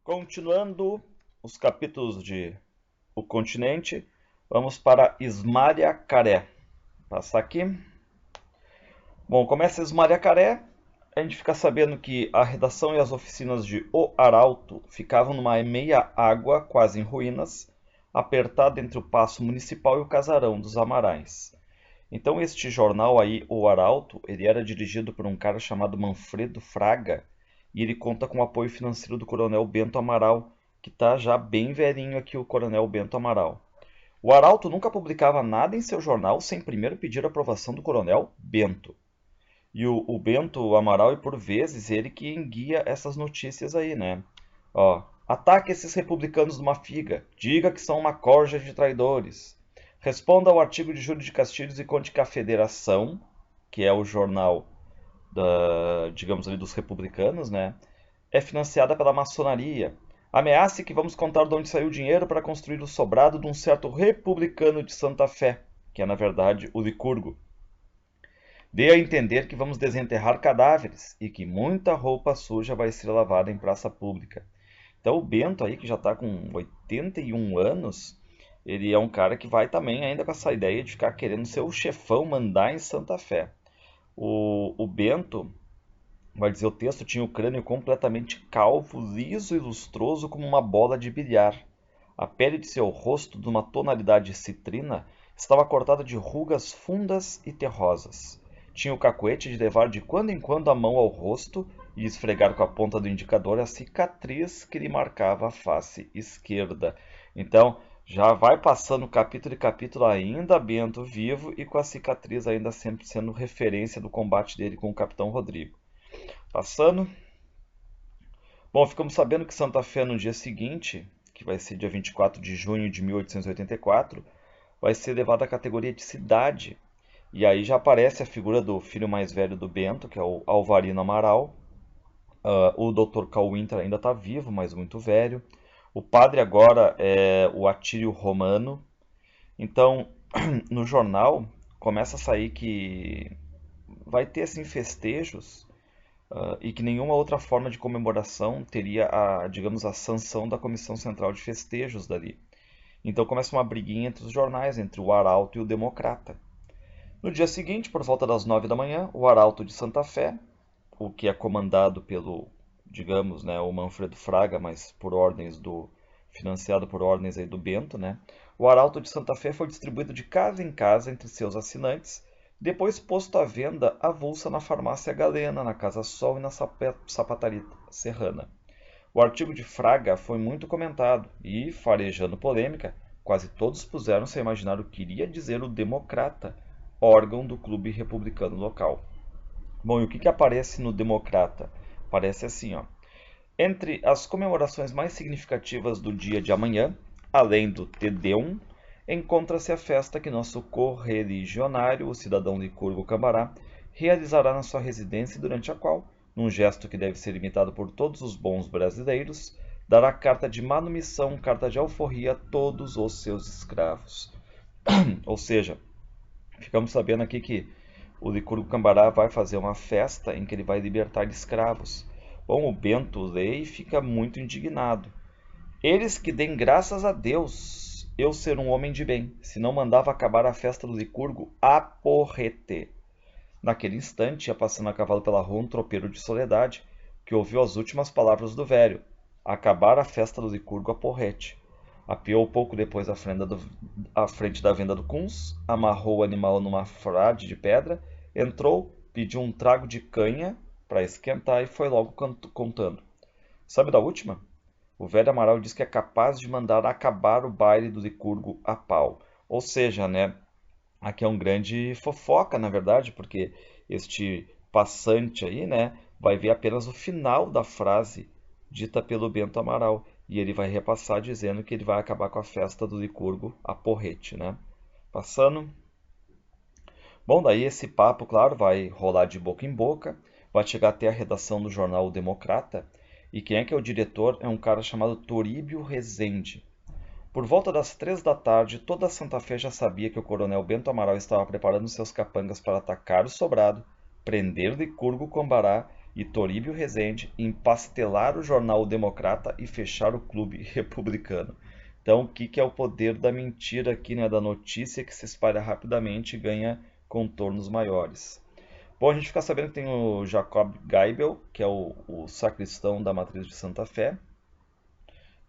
Continuando os capítulos de O Continente, vamos para Ismariacaré. Passar aqui. Bom, começa Ismariacaré. A gente fica sabendo que a redação e as oficinas de O Arauto ficavam numa meia água, quase em ruínas, apertada entre o Paço Municipal e o Casarão dos Amarais. Então este jornal aí, O Arauto, ele era dirigido por um cara chamado Manfredo Fraga, e ele conta com o apoio financeiro do Coronel Bento Amaral, que está já bem velhinho aqui, o Coronel Bento Amaral. O Arauto nunca publicava nada em seu jornal sem primeiro pedir a aprovação do Coronel Bento. E o Bento Amaral é por vezes ele que enguia essas notícias aí, né? Ó, ataque esses republicanos de uma figa, diga que são uma corja de traidores. Responda ao artigo de Júlio de Castilhos e conte que a Federação, que é o jornal digamos ali, dos republicanos, né, é financiada pela maçonaria. Ameace que vamos contar de onde saiu o dinheiro para construir o sobrado de um certo republicano de Santa Fé, que é na verdade o Licurgo. Dê a entender que vamos desenterrar cadáveres e que muita roupa suja vai ser lavada em praça pública. Então o Bento aí, que já está com 81 anos, ele é um cara que vai também ainda com essa ideia de ficar querendo ser o chefão, mandar em Santa Fé. O Bento, vai dizer o texto, tinha o crânio completamente calvo, liso e lustroso como uma bola de bilhar. A pele de seu rosto, de uma tonalidade citrina, estava cortada de rugas fundas e terrosas. Tinha o cacuete de levar de quando em quando a mão ao rosto e esfregar com a ponta do indicador a cicatriz que lhe marcava a face esquerda. Então, já vai passando capítulo e capítulo ainda Bento vivo e com a cicatriz ainda sempre sendo referência do combate dele com o Capitão Rodrigo. Passando. Bom, ficamos sabendo que Santa Fé no dia seguinte, que vai ser dia 24 de junho de 1884, vai ser levada à categoria de cidade. E aí já aparece a figura do filho mais velho do Bento, que é o Alvarino Amaral. O Dr. Calwinter ainda está vivo, mas muito velho. O padre agora é o Atílio Romano. Então, no jornal, começa a sair que vai ter assim, festejos e que nenhuma outra forma de comemoração teria a, digamos, a sanção da Comissão Central de Festejos dali. Então começa uma briguinha entre os jornais, entre o Arauto e o Democrata. No dia seguinte, por volta das 9 da manhã, o Arauto de Santa Fé, o que é comandado pelo, digamos, né, o Manfredo Fraga, mas por ordens do financiado por ordens aí do Bento, né? O Arauto de Santa Fé foi distribuído de casa em casa entre seus assinantes, depois posto à venda avulsa na farmácia Galena, na Casa Sol e na sapataria Serrana. O artigo de Fraga foi muito comentado e, farejando polêmica, quase todos puseram-se a imaginar o que iria dizer o Democrata, órgão do clube republicano local. Bom, e o que aparece no Democrata? Parece assim, ó. Entre as comemorações mais significativas do dia de amanhã, além do Te Deum, encontra-se a festa que nosso correligionário, o cidadão Licurgo Cambará, realizará na sua residência, durante a qual, num gesto que deve ser imitado por todos os bons brasileiros, dará carta de manumissão, carta de alforria a todos os seus escravos. Ou seja, ficamos sabendo aqui que o Licurgo Cambará vai fazer uma festa em que ele vai libertar escravos. Bom, o Bento lê e fica muito indignado. Eles que deem graças a Deus, eu ser um homem de bem, se não mandava acabar a festa do Licurgo a porrete. Naquele instante, ia passando a cavalo pela rua um tropeiro de Soledade, que ouviu as últimas palavras do velho, acabar a festa do Licurgo a porrete. Apeou pouco depois à frente da venda do Kunz, amarrou o animal numa frade de pedra, entrou, pediu um trago de canha para esquentar e foi logo contando. Sabe da última? O velho Amaral diz que é capaz de mandar acabar o baile do Licurgo a pau. Ou seja, né, aqui é um grande fofoca, na verdade, porque este passante aí, né, vai ver apenas o final da frase dita pelo Bento Amaral. E ele vai repassar dizendo que ele vai acabar com a festa do Licurgo a porrete, né? Passando. Bom, daí esse papo, claro, vai rolar de boca em boca, vai chegar até a redação do jornal O Democrata, e quem é que é o diretor? É um cara chamado Toríbio Rezende. Por volta das 3 da tarde, toda Santa Fé já sabia que o coronel Bento Amaral estava preparando seus capangas para atacar o sobrado, prender Licurgo Cambará e Toribio Rezende empastelar o jornal O Democrata e fechar o clube republicano. Então, o que é o poder da mentira aqui, né? Da notícia que se espalha rapidamente e ganha contornos maiores. Bom, a gente fica sabendo que tem o Jacob Geibel, que é o sacristão da matriz de Santa Fé.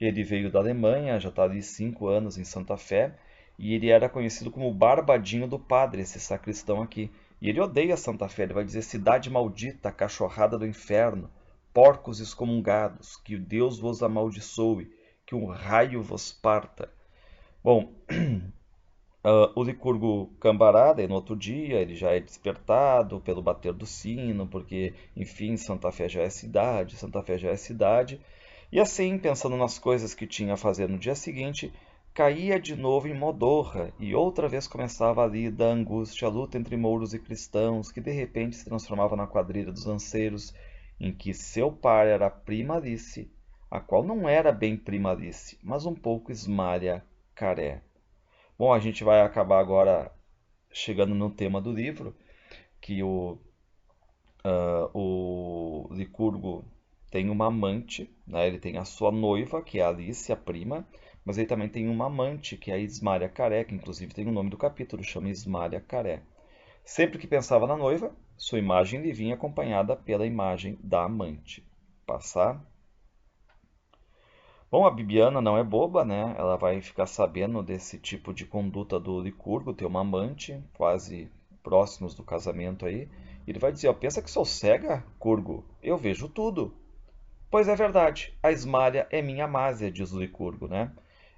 Ele veio da Alemanha, já está ali 5 anos em Santa Fé, e ele era conhecido como o Barbadinho do Padre, esse sacristão aqui. E ele odeia Santa Fé, ele vai dizer: cidade maldita, cachorrada do inferno, porcos excomungados, que Deus vos amaldiçoe, que um raio vos parta. Bom, o Licurgo Cambará, daí no outro dia, ele já é despertado pelo bater do sino, porque, enfim, Santa Fé já é cidade, Santa Fé já é cidade. E assim, pensando nas coisas que tinha a fazer no dia seguinte, caía de novo em Modorra, e outra vez começava ali da angústia, a luta entre mouros e cristãos, que de repente se transformava na quadrilha dos lanceiros, em que seu par era Primalice, a qual não era bem Primalice, mas um pouco esmalha Caré. Bom, a gente vai acabar agora chegando no tema do livro, que o Licurgo tem uma amante, né? Ele tem a sua noiva, que é a Alice, a prima, mas ele também tem uma amante, que é a Ismária Caré, que inclusive tem o nome do capítulo, chama Ismária Caré. Sempre que pensava na noiva, sua imagem lhe vinha acompanhada pela imagem da amante. Passar. Bom, a Bibiana não é boba, né? Ela vai ficar sabendo desse tipo de conduta do Licurgo, ter uma amante, quase próximos do casamento aí. E ele vai dizer, ó, pensa que sou cega, Curgo? Eu vejo tudo. Pois é verdade, a Esmalha é minha Másia, diz o Licurgo, né?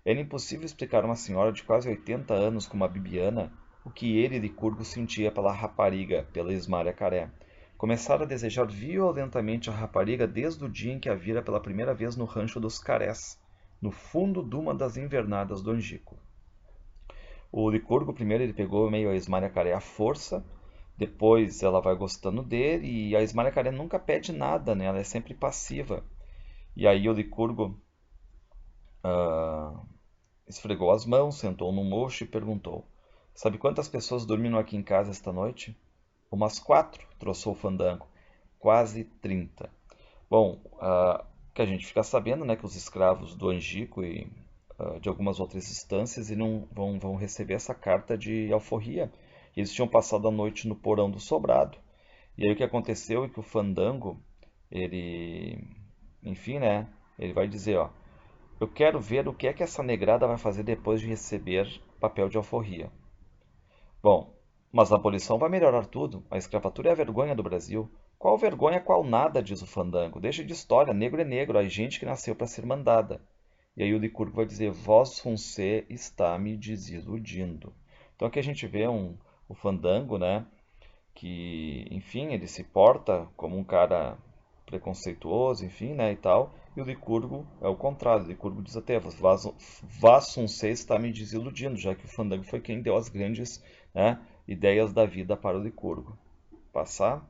Era impossível explicar a uma senhora de quase 80 anos como a Bibiana o que ele, Licurgo, sentia pela rapariga, pela Esmalha Caré. Começara a desejar violentamente a rapariga desde o dia em que a vira pela primeira vez no rancho dos Carés, no fundo de uma das invernadas do Angico. O Licurgo, primeiro, ele pegou meio a Esmalha Caré à força, depois ela vai gostando dele, e a Esmalha Caré nunca pede nada, né? Ela é sempre passiva. E aí o Licurgo esfregou as mãos, sentou no mocho e perguntou: Sabe quantas pessoas dormiram aqui em casa esta noite? Umas 4, troçou o Fandango. Quase 30. Bom, que a gente fica sabendo, né, que os escravos do Angico e de algumas outras instâncias vão receber essa carta de alforria. Eles tinham passado a noite no porão do sobrado. E aí o que aconteceu é que o Fandango, ele, enfim, né, ele vai dizer, ó, eu quero ver o que é que essa negrada vai fazer depois de receber papel de alforria. Bom, mas a abolição vai melhorar tudo. A escravatura é a vergonha do Brasil. Qual vergonha, qual nada, diz o Fandango. Deixa de história, negro é negro, há gente que nasceu para ser mandada. E aí o Licurgo vai dizer, Vós Foncé está me desiludindo. Então aqui a gente vê o Fandango, né, que, enfim, ele se porta como um cara preconceituoso, enfim, né, e tal, e o Licurgo é o contrário, o Licurgo diz até, Vassuncê está me desiludindo, já que o Fandango foi quem deu as grandes, né, ideias da vida para o Licurgo. Passar.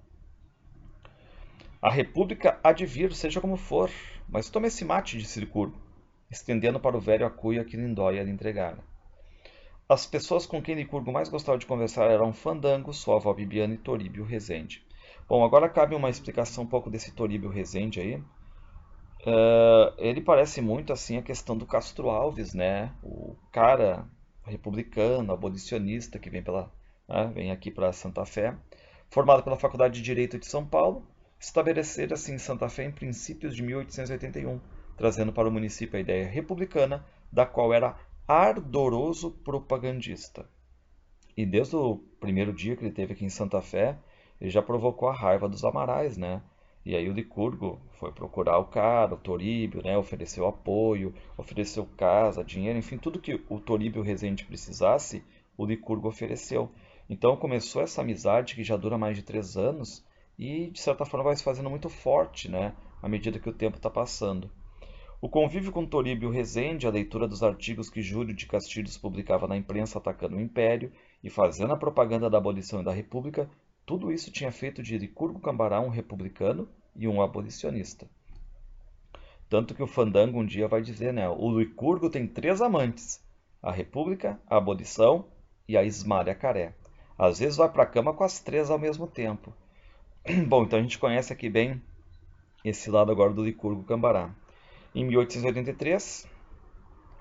A república há de vir, seja como for, mas tome esse mate, disse Licurgo, estendendo para o velho a cuia que Lindóia lhe entregara. As pessoas com quem Licurgo mais gostava de conversar eram Fandango, sua avó Bibiana e Toribio Rezende. Bom, agora cabe uma explicação um pouco desse Toribio Rezende aí. Ele parece muito assim a questão do Castro Alves, né? O cara republicano, abolicionista que vem aqui para Santa Fé, formado pela Faculdade de Direito de São Paulo, estabelecer assim Santa Fé em princípios de 1881, trazendo para o município a ideia republicana, da qual era ardoroso propagandista. E desde o primeiro dia que ele teve aqui em Santa Fé, ele já provocou a raiva dos Amarais, né? E aí o Licurgo foi procurar o cara, o Toríbio, né? Ofereceu apoio, ofereceu casa, dinheiro, enfim, tudo que o Toríbio Rezende precisasse, o Licurgo ofereceu. Então começou essa amizade que já dura mais de 3 anos e de certa forma vai se fazendo muito forte, né? À medida que o tempo está passando. O convívio com Toribio Rezende, a leitura dos artigos que Júlio de Castilhos publicava na imprensa atacando o Império e fazendo a propaganda da abolição e da República, tudo isso tinha feito de Licurgo Cambará um republicano e um abolicionista. Tanto que o Fandango um dia vai dizer, né, o Licurgo tem 3 amantes, a República, a abolição e a Ismália Caré. Às vezes vai para a cama com as 3 ao mesmo tempo. Bom, então a gente conhece aqui bem esse lado agora do Licurgo Cambará. Em 1883,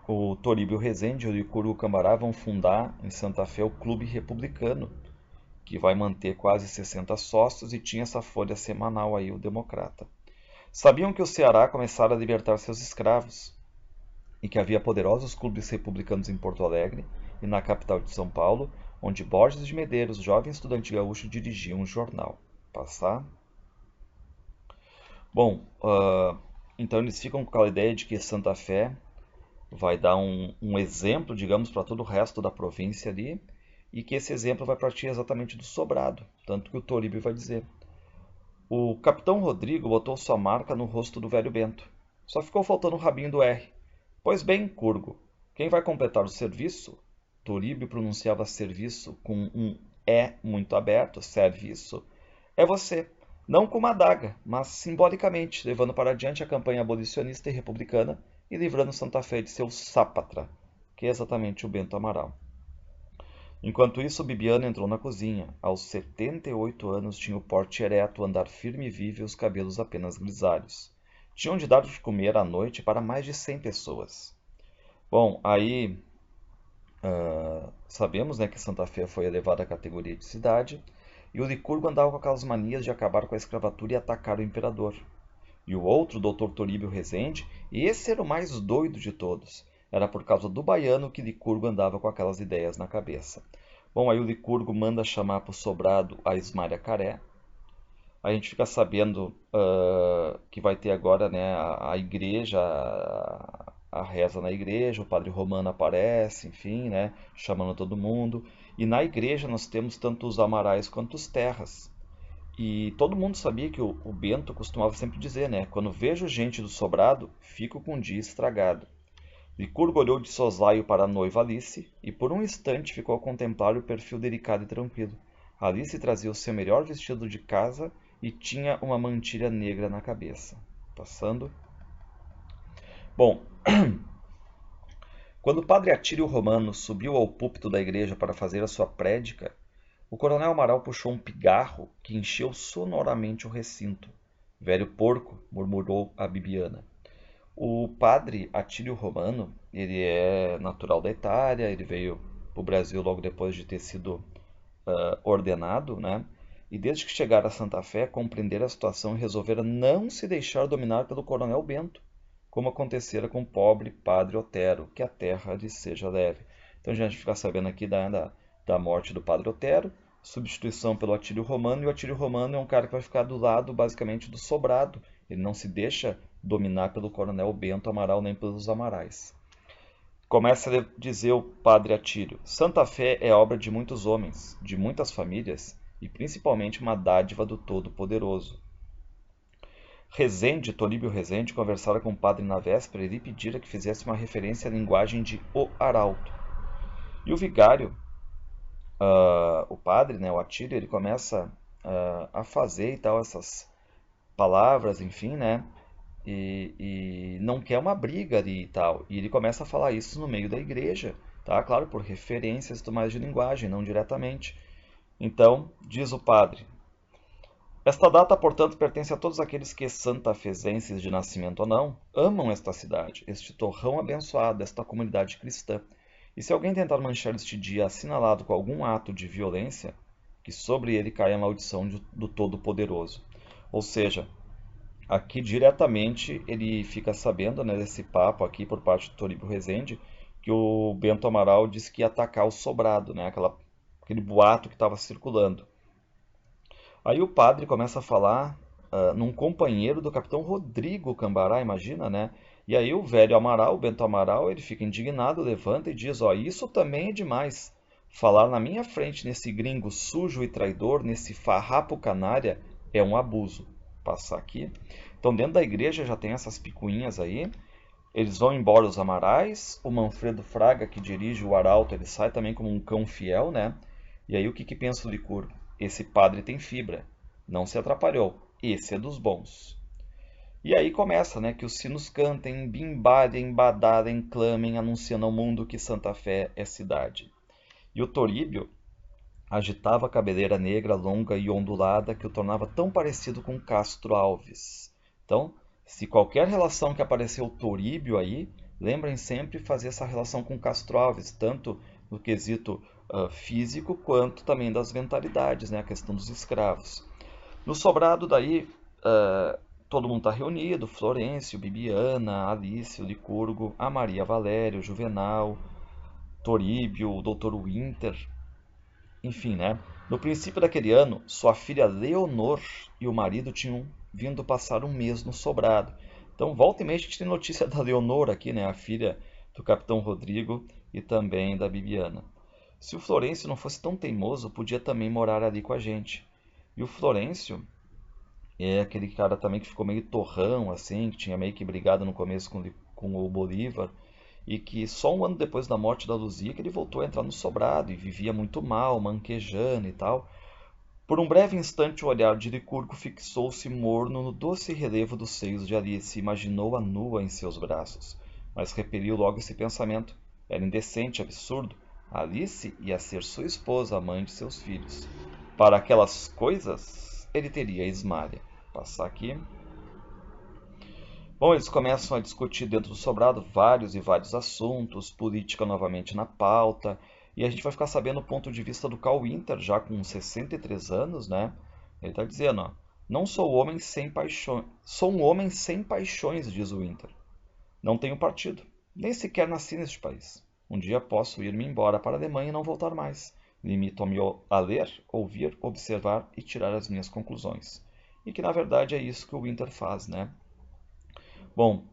o Toribio Rezende e o Licurgo Cambará vão fundar em Santa Fé o Clube Republicano, que vai manter quase 60 sócios e tinha essa folha semanal aí, o Democrata. Sabiam que o Ceará começara a libertar seus escravos e que havia poderosos clubes republicanos em Porto Alegre e na capital de São Paulo, onde Borges de Medeiros, jovem estudante gaúcho, dirigia um jornal. Passar. Bom, então eles ficam com aquela ideia de que Santa Fé vai dar um exemplo, digamos, para todo o resto da província ali, e que esse exemplo vai partir exatamente do sobrado, tanto que o Toribio vai dizer. O capitão Rodrigo botou sua marca no rosto do velho Bento. Só ficou faltando o rabinho do R. Pois bem, Curgo, quem vai completar o serviço? Toribio pronunciava serviço com um E muito aberto, serviço. É você, não com uma adaga, mas simbolicamente, levando para adiante a campanha abolicionista e republicana e livrando Santa Fé de seu sápatra, que é exatamente o Bento Amaral. Enquanto isso, Bibiana entrou na cozinha. Aos 78 anos, tinha o porte ereto, o andar firme e vivo e os cabelos apenas grisalhos. Tinham de dar de comer à noite para mais de 100 pessoas. Bom, aí sabemos, né, que Santa Fé foi elevada à categoria de cidade, e o Licurgo andava com aquelas manias de acabar com a escravatura e atacar o imperador. E o outro, o Dr. Toribio Rezende, esse era o mais doido de todos. Era por causa do baiano que Licurgo andava com aquelas ideias na cabeça. Bom, aí o Licurgo manda chamar para o sobrado a Ismária Caré. A gente fica sabendo que vai ter agora, né, a igreja, a reza na igreja, o padre Romano aparece, enfim, né, chamando todo mundo. E na igreja nós temos tanto os Amarais quanto os Terras. E todo mundo sabia que o Bento costumava sempre dizer, né? Quando vejo gente do sobrado, fico com o dia estragado. Licurgo olhou de soslaio para a noiva Alice e por um instante ficou a contemplar o perfil delicado e tranquilo. Alice trazia o seu melhor vestido de casa e tinha uma mantilha negra na cabeça. Passando. Bom, quando o padre Atílio Romano subiu ao púlpito da igreja para fazer a sua prédica, o coronel Amaral puxou um pigarro que encheu sonoramente o recinto. Velho porco, murmurou a Bibiana. O padre Atílio Romano, ele é natural da Itália, ele veio para o Brasil logo depois de ter sido ordenado, né? E desde que chegara a Santa Fé, compreendera a situação e resolvera não se deixar dominar pelo coronel Bento, como acontecera com o pobre padre Otero, que a terra lhe seja leve. Então a gente fica sabendo aqui da morte do padre Otero, substituição pelo Atílio Romano, e o Atílio Romano é um cara que vai ficar do lado, basicamente, do sobrado. Ele não se deixa dominar pelo coronel Bento Amaral nem pelos Amarais. Começa a dizer o padre Atílio: Santa Fé é obra de muitos homens, de muitas famílias, e principalmente uma dádiva do Todo-Poderoso. Rezende, Toribio Rezende, conversara com o padre na véspera e lhe pedira que fizesse uma referência à linguagem de O Arauto. E o vigário, o padre, né, o Atílio, ele começa a fazer e tal essas palavras, enfim, né? E não quer uma briga ali e tal. E ele começa a falar isso no meio da igreja, tá? Claro, por referências e tudo mais de linguagem, não diretamente. Então, diz o padre: esta data, portanto, pertence a todos aqueles que, santafesenses de nascimento ou não, amam esta cidade, este torrão abençoado, esta comunidade cristã. E se alguém tentar manchar este dia assinalado com algum ato de violência, que sobre ele caia a maldição do Todo-Poderoso. Ou seja, aqui diretamente ele fica sabendo, né, desse papo aqui por parte do Toribio Rezende, que o Bento Amaral disse que ia atacar o sobrado, né, aquele boato que estava circulando. Aí o padre começa a falar num companheiro do capitão Rodrigo Cambará, imagina, né? E aí o velho Amaral, o Bento Amaral, ele fica indignado, levanta e diz: ó, isso também é demais. Falar na minha frente nesse gringo sujo e traidor, nesse farrapo canária, é um abuso. Passar aqui. Então dentro da igreja já tem essas picuinhas aí. Eles vão embora os Amarais, o Manfredo Fraga, que dirige o arauto, ele sai também como um cão fiel, né? E aí o que pensa o Licurgo? Esse padre tem fibra, não se atrapalhou, esse é dos bons. E aí começa, né, que os sinos cantem, bimbalhem, badalem, clamem, anunciando ao mundo que Santa Fé é cidade. E o Toribio agitava a cabeleira negra, longa e ondulada, que o tornava tão parecido com Castro Alves. Então, se qualquer relação que apareceu o Toríbio aí, lembrem sempre fazer essa relação com Castro Alves, tanto no quesito físico quanto também das mentalidades, né? A questão dos escravos. No sobrado daí, todo mundo está reunido, Florencio, Bibiana, Alice, o Licurgo, a Maria Valéria, o Juvenal, Toríbio, o Dr. Winter, enfim, né? No princípio daquele ano, sua filha Leonor e o marido tinham vindo passar um mês no sobrado. Então, volta e meia a gente tem notícia da Leonor aqui, né? A filha do Capitão Rodrigo e também da Bibiana. Se o Florencio não fosse tão teimoso, podia também morar ali com a gente. E o Florencio é aquele cara também que ficou meio torrão, assim, que tinha meio que brigado no começo com o Bolívar, e que só um ano depois da morte da Luzia que ele voltou a entrar no sobrado e vivia muito mal, manquejando e tal. Por um breve instante o olhar de Licurgo fixou-se morno no doce relevo dos seios de Alice e imaginou-a nua em seus braços. Mas repeliu logo esse pensamento. Era indecente, absurdo. Alice ia ser sua esposa, a mãe de seus filhos. Para aquelas coisas, ele teria Ismália. Passar aqui. Bom, eles começam a discutir dentro do sobrado vários e vários assuntos, política novamente na pauta, e a gente vai ficar sabendo o ponto de vista do Carl Winter, já com 63 anos, né? Ele está dizendo, ó, não sou homem sem paixões, sou um homem sem paixões, diz o Winter. Não tenho partido, nem sequer nasci neste país. Um dia posso ir-me embora para a Alemanha e não voltar mais. Limito-me a ler, ouvir, observar e tirar as minhas conclusões. E que na verdade é isso que o Winter faz, né? Bom,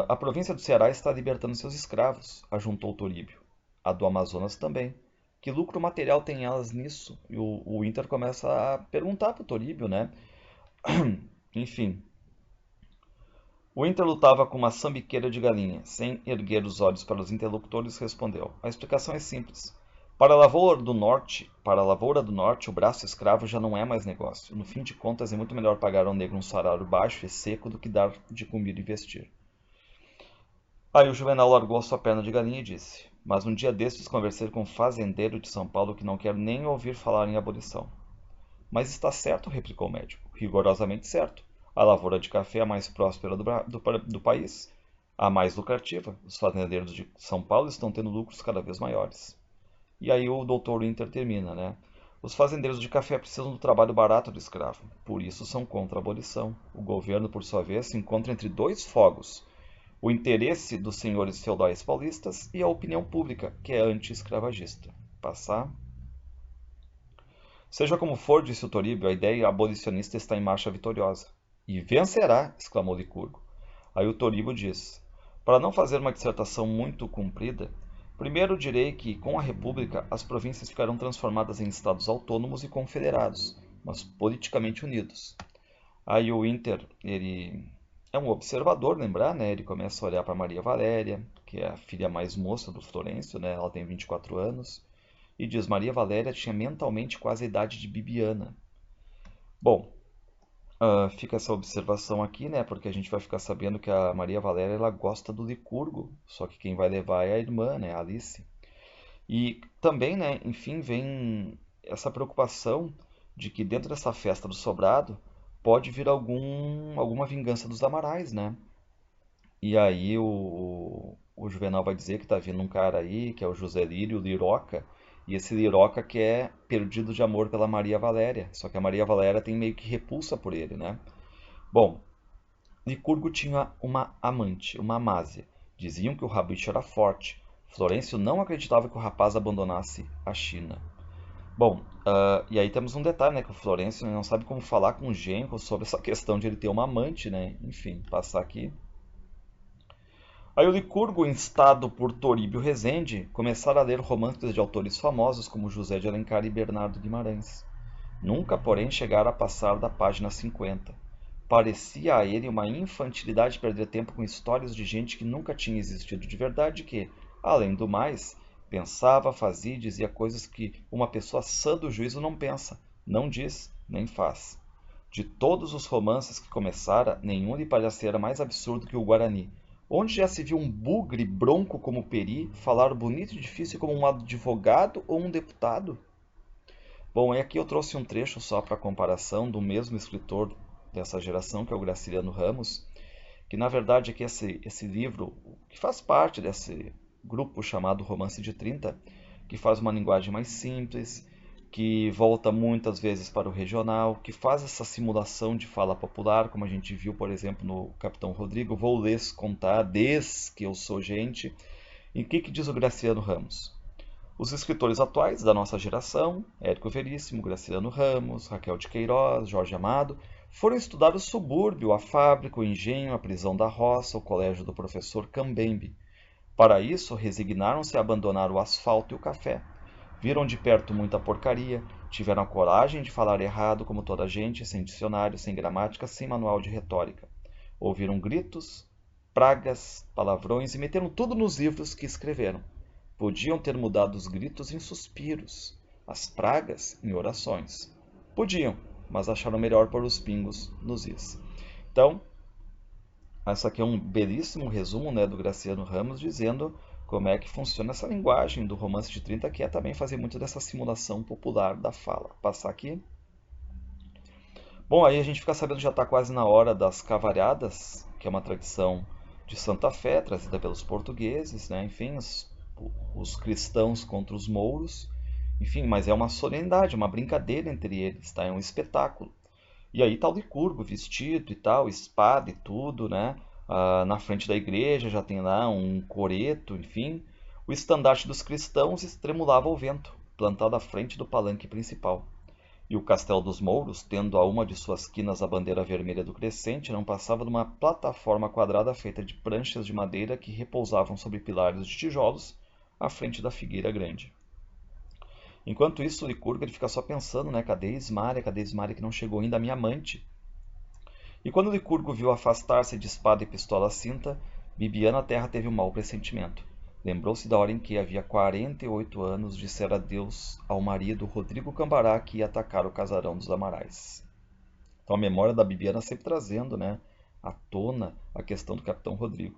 a província do Ceará está libertando seus escravos, ajuntou Toríbio. A do Amazonas também. Que lucro material tem elas nisso? E o Inter começa a perguntar para o Toríbio, né? Enfim, o Inter lutava com uma sambiqueira de galinha. Sem erguer os olhos para os interlocutores, respondeu. A explicação é simples. Para a lavoura do norte, o braço escravo já não é mais negócio. No fim de contas, é muito melhor pagar ao negro um salário baixo e seco do que dar de comer e vestir. Aí o Juvenal largou a sua perna de galinha e disse: Mas um dia destes conversei com um fazendeiro de São Paulo que não quer nem ouvir falar em abolição. Mas está certo, replicou o médico, rigorosamente certo. A lavoura de café é a mais próspera do país, a mais lucrativa. Os fazendeiros de São Paulo estão tendo lucros cada vez maiores. E aí o doutor Winter termina, né? Os fazendeiros de café precisam do trabalho barato do escravo, por isso são contra a abolição. O governo, por sua vez, se encontra entre dois fogos: o interesse dos senhores feudais paulistas e a opinião pública, que é anti-escravagista. Passar. Seja como for, disse o Toríbio, a ideia abolicionista está em marcha vitoriosa. E vencerá, exclamou Licurgo. Aí o Toríbio diz: Para não fazer uma dissertação muito comprida, primeiro direi que, com a República, as províncias ficarão transformadas em estados autônomos e confederados, mas politicamente unidos. Aí o Inter, ele é um observador, lembrar, né? Ele começa a olhar para Maria Valéria, que é a filha mais moça do Florencio, né? Ela tem 24 anos, e diz: Maria Valéria tinha mentalmente quase a idade de Bibiana. Bom, fica essa observação aqui, né? Porque a gente vai ficar sabendo que a Maria Valéria ela gosta do Licurgo, só que quem vai levar é a irmã, né? A Alice. E também, né? Enfim, vem essa preocupação de que dentro dessa festa do sobrado pode vir alguma vingança dos Amarais, né? E aí o Juvenal vai dizer que tá vindo um cara aí, que é o José Lírio Liroca, e esse Liroca que é perdido de amor pela Maria Valéria, só que a Maria Valéria tem meio que repulsa por ele, né? Bom, Licurgo tinha uma amante, uma Amásia. Diziam que o rabicho era forte. Florencio não acreditava que o rapaz abandonasse a China. Bom, e aí temos um detalhe, né? Que o Florencio não sabe como falar com o genro sobre essa questão de ele ter uma amante, né? Enfim, passar aqui. Aí o Licurgo, instado por Toríbio Rezende, começara a ler romances de autores famosos como José de Alencar e Bernardo Guimarães. Nunca, porém, chegara a passar da página 50. Parecia a ele uma infantilidade perder tempo com histórias de gente que nunca tinha existido de verdade e que, além do mais, pensava, fazia e dizia coisas que uma pessoa sã do juízo não pensa, não diz, nem faz. De todos os romances que começara, nenhum lhe parecera mais absurdo que o Guarani, onde já se viu um bugre bronco como Peri falar bonito e difícil como um advogado ou um deputado? Bom, aqui eu trouxe um trecho só para comparação do mesmo escritor dessa geração, que é o Graciliano Ramos, que na verdade é que esse livro, que faz parte desse grupo chamado Romance de 30, que faz uma linguagem mais simples, que volta muitas vezes para o regional, que faz essa simulação de fala popular, como a gente viu, por exemplo, no Capitão Rodrigo. Vou lhes contar desde que eu sou gente. E o que diz o Graciliano Ramos? Os escritores atuais da nossa geração, Érico Veríssimo, Graciliano Ramos, Raquel de Queiroz, Jorge Amado, foram estudar o subúrbio, a fábrica, o engenho, a prisão da roça, o colégio do professor Cambembe. Para isso, resignaram-se a abandonar o asfalto e o café. Viram de perto muita porcaria, tiveram a coragem de falar errado como toda a gente, sem dicionário, sem gramática, sem manual de retórica. Ouviram gritos, pragas, palavrões e meteram tudo nos livros que escreveram. Podiam ter mudado os gritos em suspiros, as pragas em orações. Podiam, mas acharam melhor pôr os pingos nos is. Então, essa aqui é um belíssimo resumo, né, do Graciliano Ramos, dizendo como é que funciona essa linguagem do Romance de 30, que é também fazer muito dessa simulação popular da fala. Passar aqui. Bom, aí a gente fica sabendo que já está quase na hora das cavalhadas, que é uma tradição de Santa Fé, trazida pelos portugueses, né? Enfim, os cristãos contra os mouros. Enfim, mas é uma solenidade, uma brincadeira entre eles, tá? É um espetáculo. E aí tá o Licurgo vestido e tal, espada e tudo, né? Na frente da igreja já tem lá um coreto, enfim. O estandarte dos cristãos estremulava ao vento, plantado à frente do palanque principal. E o castelo dos mouros, tendo a uma de suas quinas a bandeira vermelha do crescente, não passava de uma plataforma quadrada feita de pranchas de madeira que repousavam sobre pilares de tijolos à frente da figueira grande. Enquanto isso, o Licurgo ele fica só pensando, né? Cadê Ismária? Cadê Ismária que não chegou ainda, a minha amante? E quando Licurgo viu afastar-se de espada e pistola à cinta, Bibiana Terra teve um mau pressentimento. Lembrou-se da hora em que havia 48 anos dissera adeus ao marido Rodrigo Cambará que ia atacar o casarão dos Amarais. Então a memória da Bibiana sempre trazendo, né, à tona a questão do Capitão Rodrigo.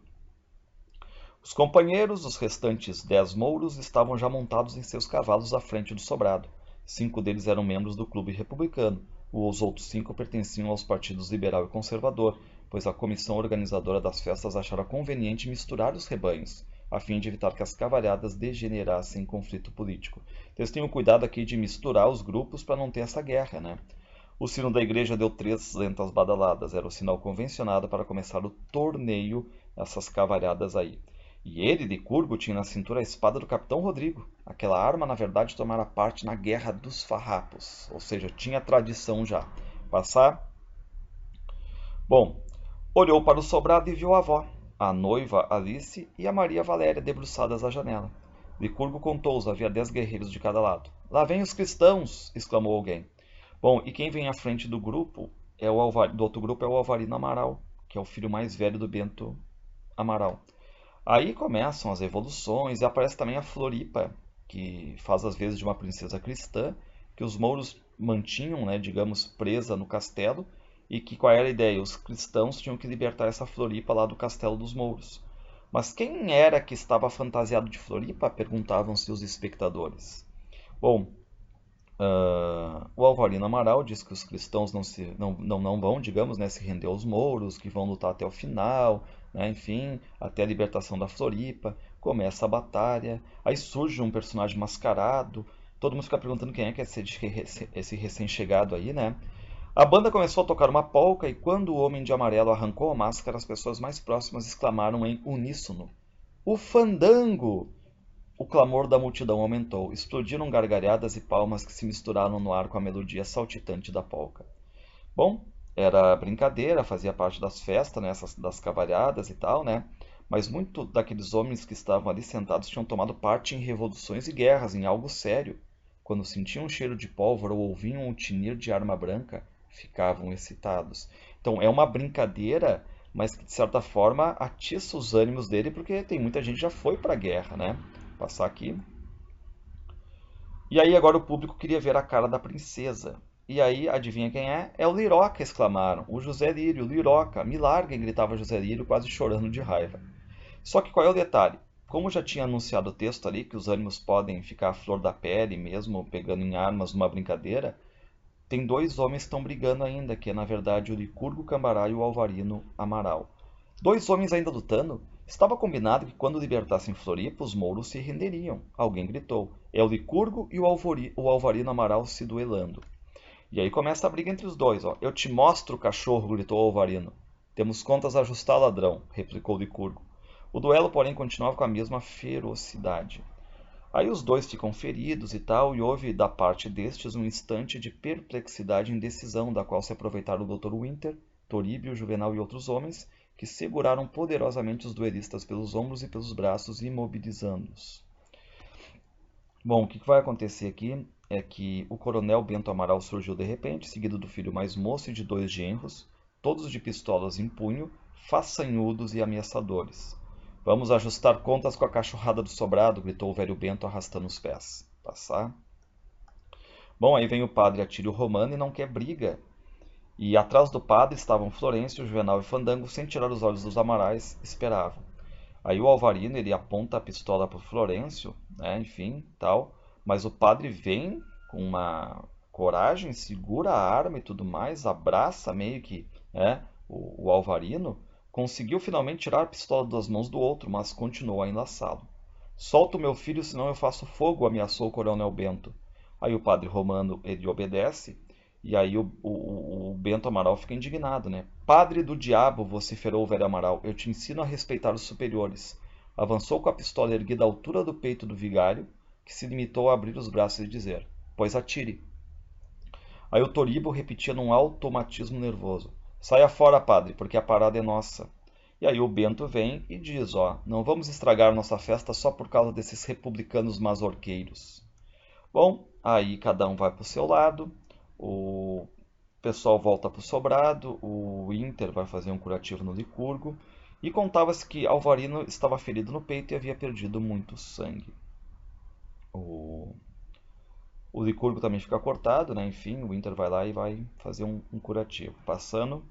Os companheiros, os restantes 10 mouros, estavam já montados em seus cavalos à frente do sobrado. 5 deles eram membros do Clube Republicano, os outros 5 pertenciam aos partidos liberal e conservador, pois a comissão organizadora das festas achara conveniente misturar os rebanhos, a fim de evitar que as cavalhadas degenerassem em conflito político. Então, eles tenham cuidado aqui de misturar os grupos para não ter essa guerra, né? O sino da igreja deu 3 lentas badaladas, era o sinal convencionado para começar o torneio, essas cavalhadas aí. E ele, Licurgo, tinha na cintura a espada do Capitão Rodrigo. Aquela arma, na verdade, tomara parte na Guerra dos Farrapos, ou seja, tinha tradição já. Passar. Bom, olhou para o sobrado e viu a avó, a noiva Alice e a Maria Valéria debruçadas à janela. Licurgo contou-os, havia 10 guerreiros de cada lado. Lá vêm os cristãos! Exclamou alguém. Bom, e quem vem à frente do grupo do outro grupo é o Alvarino Amaral, que é o filho mais velho do Bento Amaral. Aí começam as evoluções e aparece também a Floripa, que faz às vezes de uma princesa cristã, que os mouros mantinham, né, digamos, presa no castelo, e que qual era a ideia? Os cristãos tinham que libertar essa Floripa lá do castelo dos mouros. Mas quem era que estava fantasiado de Floripa? Perguntavam-se os espectadores. Bom, o Alvarino Amaral diz que os cristãos não vão, digamos, né, se render aos mouros, que vão lutar até o final, né, enfim, até a libertação da Floripa. Começa a batalha, aí surge um personagem mascarado, todo mundo fica perguntando quem é que é esse recém-chegado aí, né? A banda começou a tocar uma polca e quando o homem de amarelo arrancou a máscara, as pessoas mais próximas exclamaram em uníssono: "O fandango!" O clamor da multidão aumentou. Explodiram gargalhadas e palmas que se misturaram no ar com a melodia saltitante da polca. Bom, era brincadeira, fazia parte das festas, né, das cavalhadas e tal, né? Mas muito daqueles homens que estavam ali sentados tinham tomado parte em revoluções e guerras, em algo sério. Quando sentiam um cheiro de pólvora ou ouviam um tinir de arma branca, ficavam excitados. Então é uma brincadeira, mas que de certa forma atiça os ânimos dele, porque tem muita gente que já foi para a guerra, né? Vou passar aqui. E aí agora o público queria ver a cara da princesa. E aí, adivinha quem é? É o Liroca, exclamaram. O José Lírio, Liroca, me larguem, gritava José Lírio, quase chorando de raiva. Só que qual é o detalhe? Como já tinha anunciado o texto ali, que os ânimos podem ficar à flor da pele, mesmo pegando em armas numa brincadeira, tem dois homens que estão brigando ainda, que é na verdade o Licurgo Cambará e o Alvarino Amaral. Dois homens ainda lutando? Estava combinado que quando libertassem Floripa, os mouros se renderiam. Alguém gritou. É o Licurgo e o Alvarino Amaral se duelando. E aí começa a briga entre os dois. Ó. Eu te mostro, cachorro, gritou o Alvarino. Temos contas a ajustar, ladrão, replicou o Licurgo. O duelo, porém, continuava com a mesma ferocidade. Aí os dois ficam feridos e tal, e houve da parte destes um instante de perplexidade e indecisão, da qual se aproveitaram o Dr. Winter, Toríbio, Juvenal e outros homens, que seguraram poderosamente os duelistas pelos ombros e pelos braços, imobilizando-os. Bom, o que vai acontecer aqui é que o coronel Bento Amaral surgiu de repente, seguido do filho mais moço e de dois genros, todos de pistolas em punho, façanhudos e ameaçadores. Vamos ajustar contas com a cachorrada do sobrado, gritou o velho Bento arrastando os pés. Passar. Bom, aí vem o padre Atílio Romano e não quer briga. E atrás do padre estavam Florencio, Juvenal e Fandango, sem tirar os olhos dos Amarais, esperavam. Aí o Alvarino, ele aponta a pistola para o Florencio, né, enfim, tal, mas o padre vem com uma coragem, segura a arma e tudo mais, abraça meio que, né, o Alvarino, conseguiu finalmente tirar a pistola das mãos do outro, mas continuou a enlaçá-lo. Solta o meu filho, senão eu faço fogo, ameaçou o coronel Bento. Aí o padre Romano, ele obedece, e aí o Bento Amaral fica indignado, né? Padre do diabo, vociferou o velho Amaral, eu te ensino a respeitar os superiores. Avançou com a pistola erguida à altura do peito do vigário, que se limitou a abrir os braços e dizer, pois atire. Aí o Toríbio repetia num automatismo nervoso, saia fora, padre, porque a parada é nossa. E aí o Bento vem e diz, ó, não vamos estragar nossa festa só por causa desses republicanos mazorqueiros. Bom, aí cada um vai para o seu lado, o pessoal volta para o sobrado, o Inter vai fazer um curativo no Licurgo, e contava-se que Alvarino estava ferido no peito e havia perdido muito sangue. O Licurgo também fica cortado, né? Enfim, o Inter vai lá e vai fazer um curativo. Passando.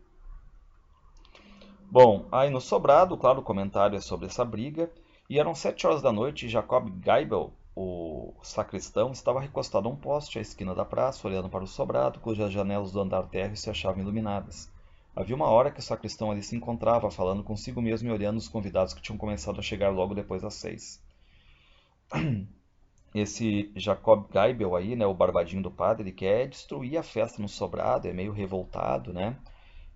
Bom, aí no sobrado, claro, o comentário é sobre essa briga, e eram 7 horas da noite e Jacob Geibel, o sacristão, estava recostado a um poste à esquina da praça, olhando para o sobrado, cujas janelas do andar térreo se achavam iluminadas. Havia uma hora que o sacristão ali se encontrava, falando consigo mesmo e olhando os convidados que tinham começado a chegar logo depois das 6. Esse Jacob Geibel aí, né, o barbadinho do padre, ele quer destruir a festa no sobrado, é meio revoltado, né?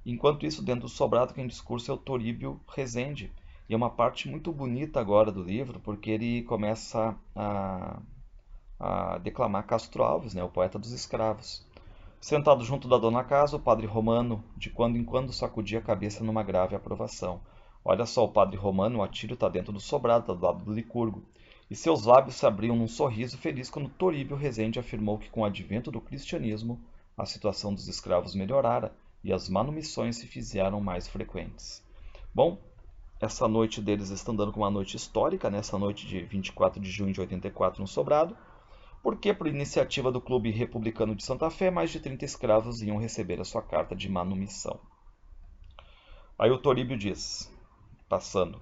Enquanto isso, dentro do sobrado, quem discursa é o Toríbio Rezende. E é uma parte muito bonita agora do livro, porque ele começa a declamar Castro Alves, né, o poeta dos escravos. Sentado junto da dona casa, o padre Romano, de quando em quando, sacudia a cabeça numa grave aprovação. Olha só, o padre Romano, o Atílio, está dentro do sobrado, está do lado do Licurgo. E seus lábios se abriam num sorriso feliz quando Toríbio Rezende afirmou que, com o advento do cristianismo, a situação dos escravos melhorara e as manumissões se fizeram mais frequentes. Bom, essa noite deles estão dando como uma noite histórica, nessa noite de 24 de junho de 84 no Sobrado, porque, por iniciativa do Clube Republicano de Santa Fé, mais de 30 escravos iam receber a sua carta de manumissão. Aí o Toríbio diz, passando,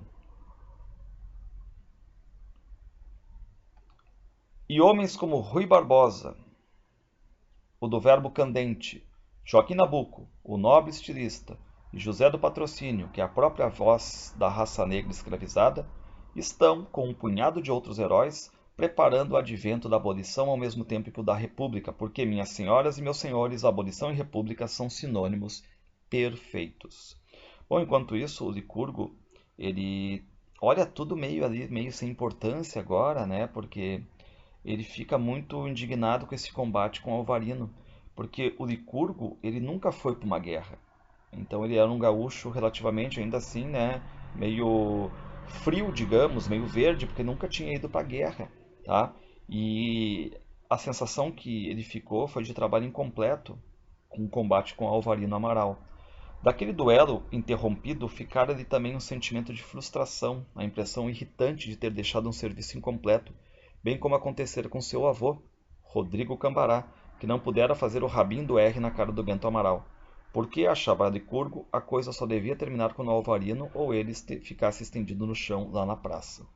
e homens como Rui Barbosa, o do Verbo Candente, Joaquim Nabuco, o nobre estilista, e José do Patrocínio, que é a própria voz da raça negra escravizada, estão, com um punhado de outros heróis, preparando o advento da abolição ao mesmo tempo que o da república, porque, minhas senhoras e meus senhores, abolição e república são sinônimos perfeitos. Bom, enquanto isso, o Licurgo, ele olha tudo meio ali, meio sem importância agora, né? Porque ele fica muito indignado com esse combate com Alvarino, porque o Licurgo, ele nunca foi para uma guerra. Então ele era um gaúcho relativamente, ainda assim, né, meio frio, digamos, meio verde, porque nunca tinha ido para a guerra, tá? E a sensação que ele ficou foi de trabalho incompleto com o combate com Alvarino Amaral. Daquele duelo interrompido, ficara ali também um sentimento de frustração, a impressão irritante de ter deixado um serviço incompleto, bem como acontecera com seu avô, Rodrigo Cambará, que não pudera fazer o rabinho do R na cara do Bento Amaral. Porque, achava Licurgo, a coisa só devia terminar quando o Alvarino ou ele ficasse estendido no chão lá na praça.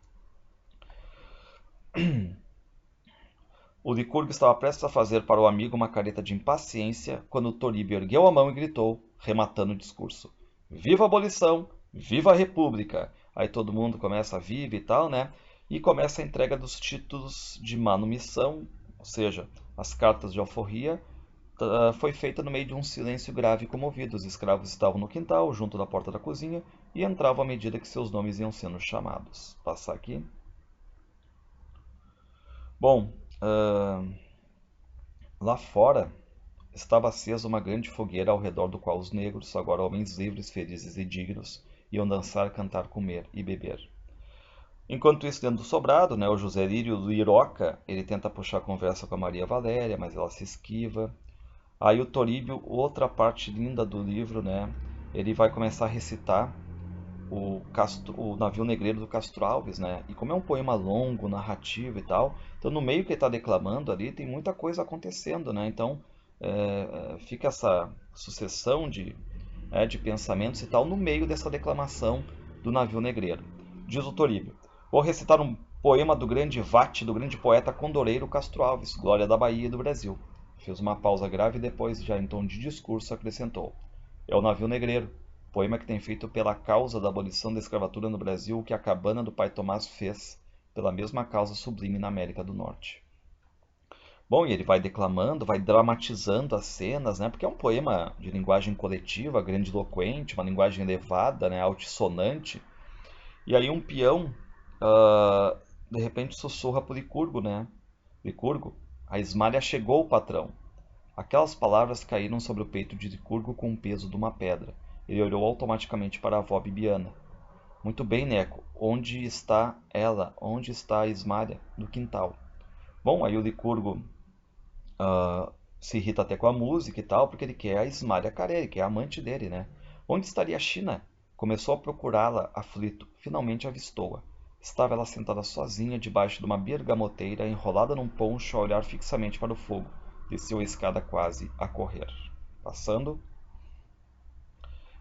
O Licurgo estava prestes a fazer para o amigo uma careta de impaciência quando Toríbio ergueu a mão e gritou, rematando o discurso: Viva a abolição! Viva a República! Aí todo mundo começa a viva e tal, né? E começa a entrega dos títulos de manumissão, ou seja, as cartas de alforria, foi feita no meio de um silêncio grave e comovido. Os escravos estavam no quintal, junto da porta da cozinha, e entravam à medida que seus nomes iam sendo chamados. Passar aqui. Bom, lá fora estava acesa uma grande fogueira ao redor do qual os negros, agora homens livres, felizes e dignos, iam dançar, cantar, comer e beber. Enquanto isso, dentro do sobrado, né, o José Lírio Liroca, ele tenta puxar a conversa com a Maria Valéria, mas ela se esquiva. Aí o Toríbio, outra parte linda do livro, né, ele vai começar a recitar o Navio Negreiro do Castro Alves, né? E como é um poema longo, narrativo e tal, então no meio que ele está declamando ali tem muita coisa acontecendo, né? Então fica essa sucessão de pensamentos e tal no meio dessa declamação do Navio Negreiro. Diz o Toríbio: vou recitar um poema do grande vate, do grande poeta condoreiro Castro Alves, glória da Bahia e do Brasil. Fez uma pausa grave e depois, já em tom de discurso, acrescentou: é o Navio Negreiro, poema que tem feito pela causa da abolição da escravatura no Brasil o que a cabana do pai Tomás fez pela mesma causa sublime na América do Norte. Bom, e ele vai declamando, vai dramatizando as cenas, né? Porque é um poema de linguagem coletiva, grandiloquente, uma linguagem elevada, né? Altissonante. E aí um peão, de repente, sussurra para o Licurgo, né? Licurgo, a Ismália chegou, patrão. Aquelas palavras caíram sobre o peito de Licurgo com o peso de uma pedra. Ele olhou automaticamente para a avó Bibiana. Muito bem, Neco. Onde está ela? Onde está a Ismália? No quintal. Bom, aí o Licurgo se irrita até com a música e tal, porque ele quer a Ismália Carelli, que é a amante dele, né? Onde estaria a China? Começou a procurá-la, aflito. Finalmente avistou-a. Estava ela sentada sozinha debaixo de uma bergamoteira, enrolada num poncho, a olhar fixamente para o fogo. Desceu a escada quase a correr. Passando.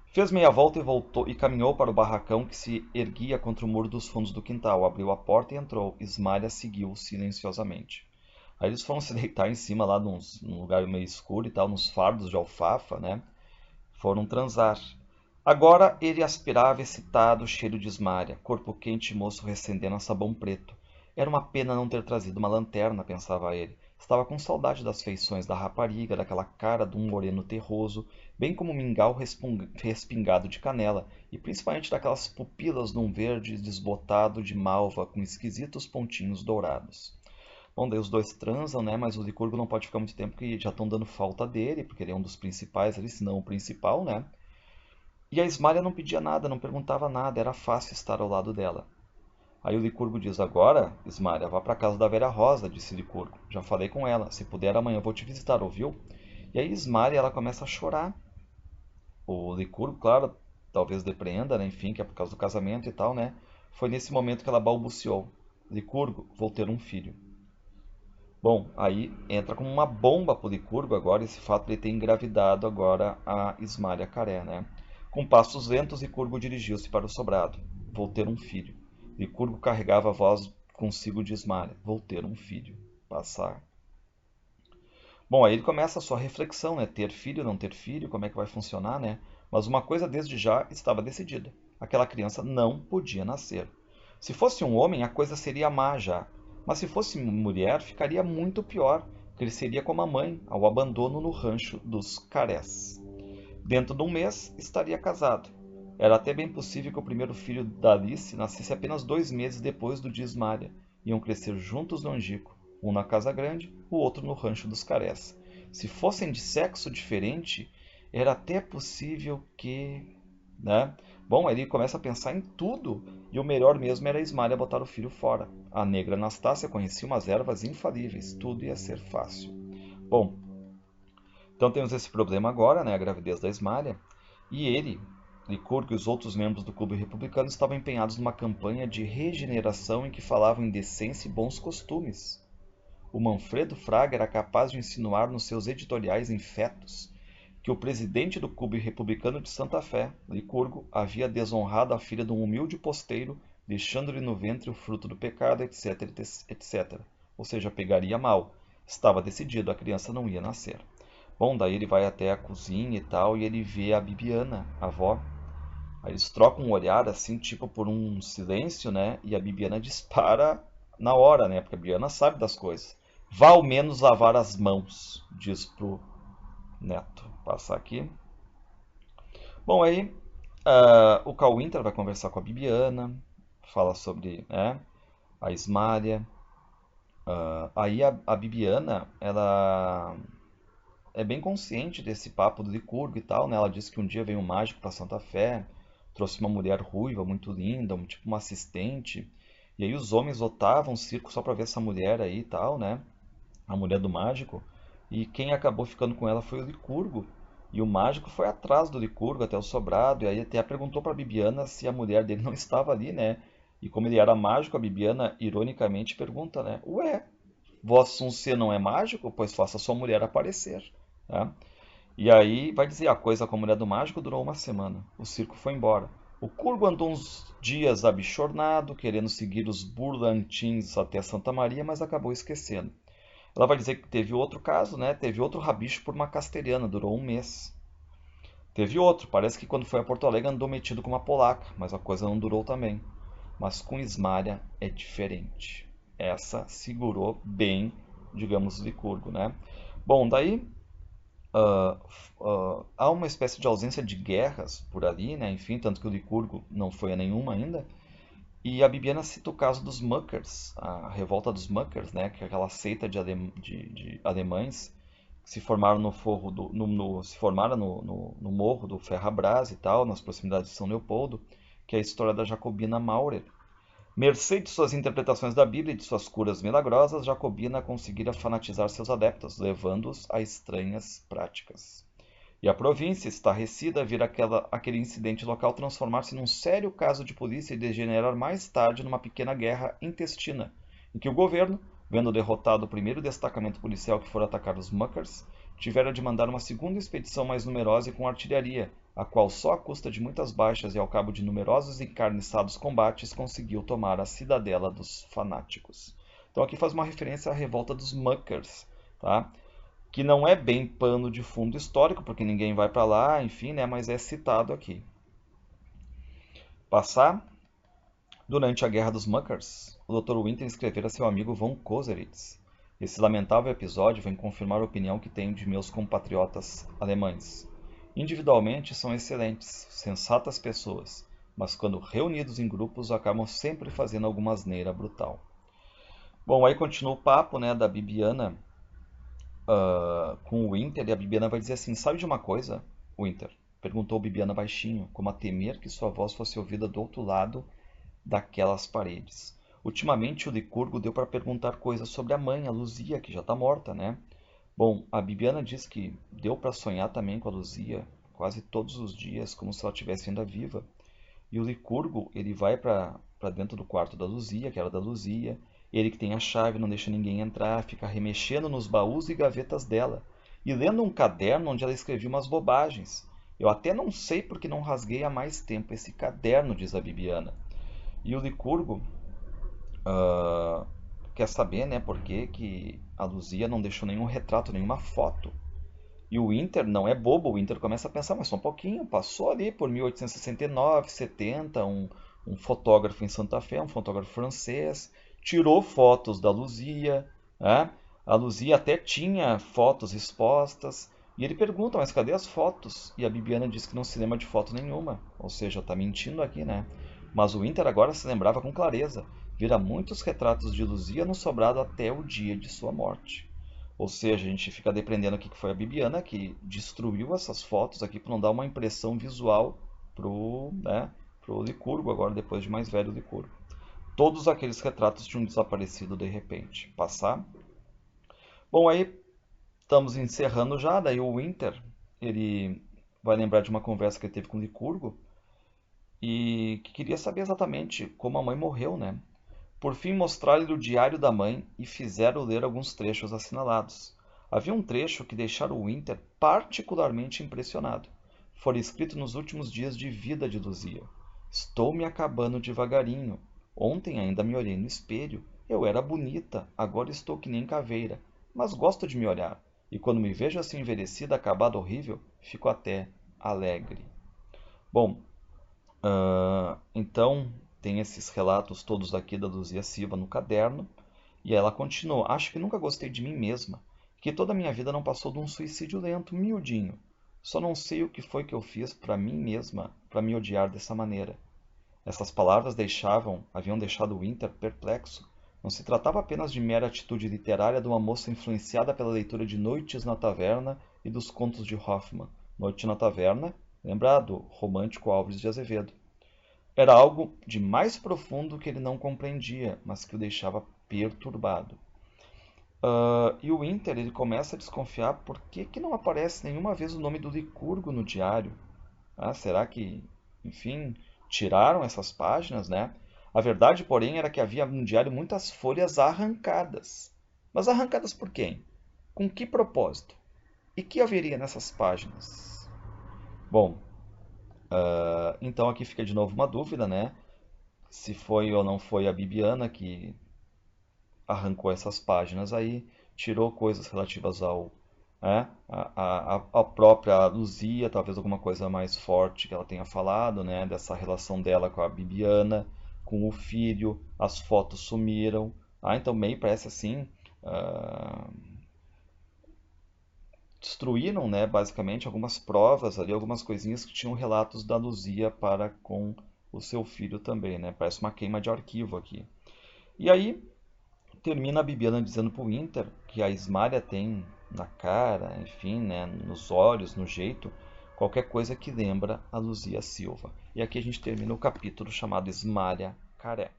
Fez meia volta e voltou e caminhou para o barracão que se erguia contra o muro dos fundos do quintal. Abriu a porta e entrou. Ismália seguiu silenciosamente. Aí eles foram se deitar em cima lá num lugar meio escuro e tal, nos fardos de alfafa, né? Foram transar. Agora ele aspirava excitado, cheiro de Ismália, corpo quente e moço recendendo a sabão preto. Era uma pena não ter trazido uma lanterna, pensava ele. Estava com saudade das feições da rapariga, daquela cara de um moreno terroso, bem como um mingau respingado de canela, e principalmente daquelas pupilas num verde desbotado de malva com esquisitos pontinhos dourados. Bom, daí os dois transam, né? Mas o Licurgo não pode ficar muito tempo porque já estão dando falta dele, porque ele é um dos principais ali, se não o principal, né? E a Ismália não pedia nada, não perguntava nada, era fácil estar ao lado dela. Aí o Licurgo diz: agora, Ismália, vá para casa da velha Rosa, disse Licurgo. Já falei com ela, se puder amanhã eu vou te visitar, ouviu? E aí Ismália, ela começa a chorar. O Licurgo, claro, talvez depreenda, né? Enfim, que é por causa do casamento e tal, né? Foi nesse momento que ela balbuciou: Licurgo, vou ter um filho. Bom, aí entra como uma bomba pro Licurgo agora esse fato de ele ter engravidado agora a Ismália Caré, né? Com passos lentos, Licurgo dirigiu-se para o sobrado. Vou ter um filho. Licurgo carregava a voz consigo de Ismália. Vou ter um filho. Passar. Bom, aí ele começa a sua reflexão, né? Ter filho, não ter filho, como é que vai funcionar, né? Mas uma coisa desde já estava decidida. Aquela criança não podia nascer. Se fosse um homem, a coisa seria má já. Mas se fosse mulher, ficaria muito pior. Cresceria como a mãe, ao abandono no rancho dos Carés. Dentro de um mês, estaria casado. Era até bem possível que o primeiro filho da Alice nascesse apenas 2 meses depois do de Ismália. Iam crescer juntos no Angico, um na Casa Grande, o outro no Rancho dos Carés. Se fossem de sexo diferente, era até possível que, né? Bom, ele começa a pensar em tudo, e o melhor mesmo era a Ismália botar o filho fora. A negra Anastácia conhecia umas ervas infalíveis, tudo ia ser fácil. Bom, então temos esse problema agora, né, a gravidez da Ismália, e ele, Licurgo e os outros membros do Clube Republicano estavam empenhados numa campanha de regeneração em que falavam em decência e bons costumes. O Manfredo Fraga era capaz de insinuar nos seus editoriais infetos que o presidente do Clube Republicano de Santa Fé, Licurgo, havia desonrado a filha de um humilde posteiro, deixando-lhe no ventre o fruto do pecado, etc, etc. Ou seja, pegaria mal. Estava decidido, a criança não ia nascer. Bom, daí ele vai até a cozinha e tal, e ele vê a Bibiana, a avó. Aí eles trocam um olhar, assim, tipo por um silêncio, né? E a Bibiana dispara na hora, né? Porque a Bibiana sabe das coisas. Vá ao menos lavar as mãos, diz pro neto. Passar aqui. Bom, aí o Cal Winter vai conversar com a Bibiana, fala sobre, né, a Ismária. Aí a Bibiana, ela é bem consciente desse papo do Licurgo e tal, né? Ela disse que um dia veio um mágico para Santa Fé, trouxe uma mulher ruiva, muito linda, tipo uma assistente. E aí os homens lotavam o circo só para ver essa mulher aí e tal, né? A mulher do mágico. E quem acabou ficando com ela foi o Licurgo. E o mágico foi atrás do Licurgo até o sobrado, e aí até perguntou para Bibiana se a mulher dele não estava ali, né? E como ele era mágico, a Bibiana ironicamente pergunta, né? Ué, vosso ser não é mágico? Pois faça sua mulher aparecer. Tá? E aí vai dizer, a coisa com a mulher do mágico durou uma semana. O circo foi embora. O Curgo andou uns dias abichornado, querendo seguir os burlantins até Santa Maria, mas acabou esquecendo. Ela vai dizer que teve outro caso, né? Teve outro rabicho por uma castelhana, durou um mês. Teve outro, parece que quando foi a Porto Alegre andou metido com uma polaca, mas a coisa não durou também. Mas com Ismária é diferente. Essa segurou bem, digamos, o Licurgo, né? Bom, daí há uma espécie de ausência de guerras por ali, né? Enfim, tanto que o Licurgo não foi a nenhuma ainda. E a Bibiana cita o caso dos Muckers, a revolta dos Muckers, né? Que é aquela seita de alemães que se formaram no forro se formaram no morro do Ferrabras e tal, nas proximidades de São Leopoldo, que é a história da Jacobina Maurer. Mercê de suas interpretações da Bíblia e de suas curas milagrosas, Jacobina conseguira fanatizar seus adeptos, levando-os a estranhas práticas. E a província, estarrecida, vira aquele incidente local transformar-se num sério caso de polícia e degenerar mais tarde numa pequena guerra intestina, em que o governo, vendo derrotado o primeiro destacamento policial que for atacar os Muckers, tivera de mandar uma segunda expedição mais numerosa e com artilharia, a qual só à custa de muitas baixas e ao cabo de numerosos e encarniçados combates conseguiu tomar a cidadela dos fanáticos. Então aqui faz uma referência à revolta dos Muckers, tá? Que não é bem pano de fundo histórico, porque ninguém vai para lá, enfim, né, mas é citado aqui. Passar, durante a Guerra dos Muckers, o Dr. Winter escrevera a seu amigo von Koseritz. Esse lamentável episódio vem confirmar a opinião que tenho de meus compatriotas alemães. Individualmente são excelentes, sensatas pessoas, mas quando reunidos em grupos acabam sempre fazendo alguma asneira brutal. Bom, aí continua o papo, né, da Bibiana com o Winter, e a Bibiana vai dizer assim: sabe de uma coisa, Winter? Perguntou Bibiana baixinho, como a temer que sua voz fosse ouvida do outro lado daquelas paredes. Ultimamente o Licurgo deu para perguntar coisas sobre a mãe, a Luzia, que já está morta, né? Bom, a Bibiana diz que deu para sonhar também com a Luzia quase todos os dias, como se ela estivesse ainda viva. E o Licurgo, ele vai para dentro do quarto da Luzia, que era da Luzia. Ele que tem a chave, não deixa ninguém entrar, fica remexendo nos baús e gavetas dela. E lendo um caderno onde ela escrevia umas bobagens. Eu até não sei porque não rasguei há mais tempo esse caderno, diz a Bibiana. E o Licurgo quer saber, né, por que a Luzia não deixou nenhum retrato, nenhuma foto. E o Inter não é bobo, o Inter começa a pensar, mas só um pouquinho, passou ali por 1869, 70, um fotógrafo em Santa Fé, um fotógrafo francês, tirou fotos da Luzia, né? A Luzia até tinha fotos expostas, e ele pergunta, mas cadê as fotos? E a Bibiana diz que não se lembra de foto nenhuma, ou seja, está mentindo aqui, né? Mas o Inter agora se lembrava com clareza, vira muitos retratos de Luzia no sobrado até o dia de sua morte. Ou seja, a gente fica dependendo aqui que foi a Bibiana que destruiu essas fotos aqui para não dar uma impressão visual pro Licurgo, agora depois de mais velho Licurgo. Todos aqueles retratos tinham desaparecido de repente. Passar. Bom, aí estamos encerrando já, daí o Winter, ele vai lembrar de uma conversa que ele teve com o Licurgo e que queria saber exatamente como a mãe morreu, né? Por fim, mostraram-lhe o diário da mãe e fizeram ler alguns trechos assinalados. Havia um trecho que deixara o Winter particularmente impressionado. Fora escrito nos últimos dias de vida de Luzia. Estou me acabando devagarinho. Ontem ainda me olhei no espelho. Eu era bonita, agora estou que nem caveira. mas gosto de me olhar, e quando me vejo assim envelhecida, acabada, horrível, fico até alegre. Bom, então tem esses relatos todos aqui da Luzia Silva no caderno, e ela continua: acho que nunca gostei de mim mesma, que toda a minha vida não passou de um suicídio lento, miudinho. Só não sei o que foi que eu fiz para mim mesma para me odiar dessa maneira. Essas palavras haviam deixado Winter perplexo. Não se tratava apenas de mera atitude literária de uma moça influenciada pela leitura de Noites na Taverna e dos contos de Hoffmann. Noite na Taverna, lembra do romântico Álvares de Azevedo. Era algo de mais profundo que ele não compreendia, mas que o deixava perturbado. E o Winter ele começa a desconfiar por que não aparece nenhuma vez o nome do Licurgo no diário. Será que, enfim, tiraram essas páginas, né? A verdade, porém, era que havia no diário muitas folhas arrancadas. Mas arrancadas por quem? Com que propósito? E que haveria nessas páginas? Bom, então aqui fica de novo uma dúvida, né? Se foi ou não foi a Bibiana que arrancou essas páginas aí, tirou coisas relativas a própria Luzia, talvez alguma coisa mais forte que ela tenha falado, né, dessa relação dela com a Bibiana, com o filho, as fotos sumiram. Então meio parece assim, destruíram, né, basicamente algumas provas ali, algumas coisinhas que tinham relatos da Luzia para com o seu filho também, né? Parece uma queima de arquivo aqui. E aí termina a Bibiana dizendo para o Winter que a Ismária tem na cara, enfim, né, nos olhos, no jeito, qualquer coisa que lembra a Luzia Silva. E aqui a gente termina o capítulo chamado Ismária Caré.